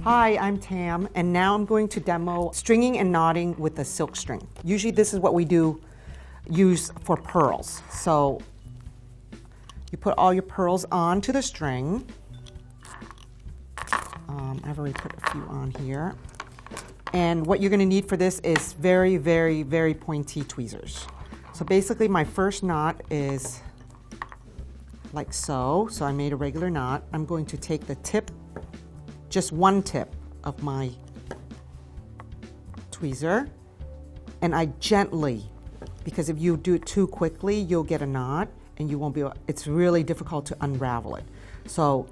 Hi, I'm Tam, and now I'm going to demo stringing and knotting with a silk string. Usually this is what we use for pearls. So you put all your pearls onto the string. I've already put a few on here. And what you're going to need for this is very, very, very pointy tweezers. So basically my first knot is like so. So I made a regular knot. I'm going to take the tip, just one tip of my tweezer, and I gently, because if you do it too quickly, you'll get a knot and you won't be able, it's really difficult to unravel it. So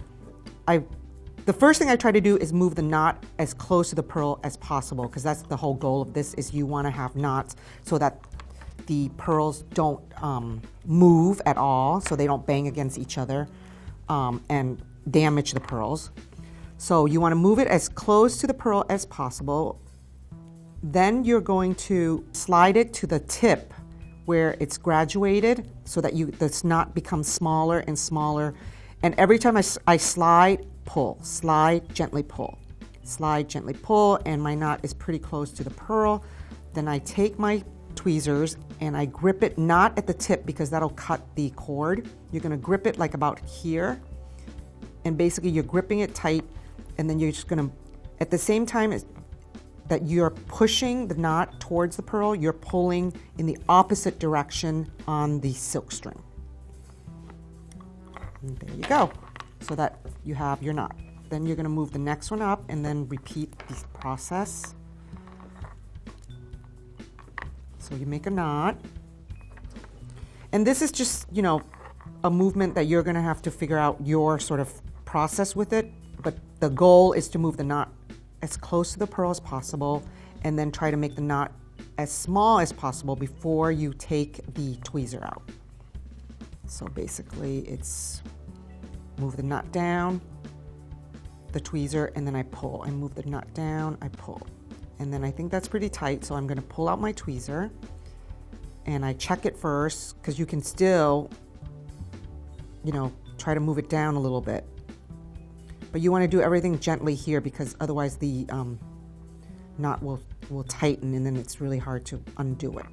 the first thing I try to do is move the knot as close to the pearl as possible, because that's the whole goal of this, is you want to have knots so that the pearls don't move at all, so they don't bang against each other and damage the pearls. So you want to move it as close to the pearl as possible. Then you're going to slide it to the tip where it's graduated so that the knot becomes smaller and smaller. And every time I slide, pull, slide, gently pull, slide, gently pull, and my knot is pretty close to the pearl. Then I take my tweezers and I grip it, not at the tip because that'll cut the cord. You're going to grip it like about here. And basically you're gripping it tight, and then you're just going to, at the same time that you're pushing the knot towards the pearl, you're pulling in the opposite direction on the silk string. And there you go, so that you have your knot. Then you're going to move the next one up and then repeat this process. So you make a knot. And this is just, you know, a movement that you're going to have to figure out your sort of process with it. But the goal is to move the knot as close to the pearl as possible and then try to make the knot as small as possible before you take the tweezer out. So basically it's move the knot down, the tweezer, and then I pull. I move the knot down, I pull. And then I think that's pretty tight, so I'm going to pull out my tweezer and I check it first, because you can still, you know, try to move it down a little bit. But you want to do everything gently here, because otherwise the knot will tighten and then it's really hard to undo it.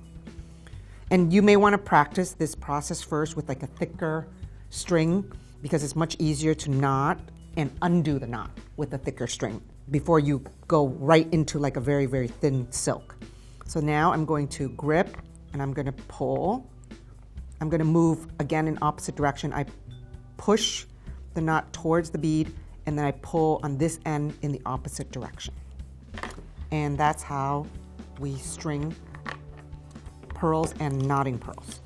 And you may want to practice this process first with like a thicker string, because it's much easier to knot and undo the knot with a thicker string before you go right into like a very, very thin silk. So now I'm going to grip and I'm going to pull. I'm going to move again in opposite direction. I push the knot towards the bead, and then I pull on this end in the opposite direction. And that's how we string pearls and knotting pearls.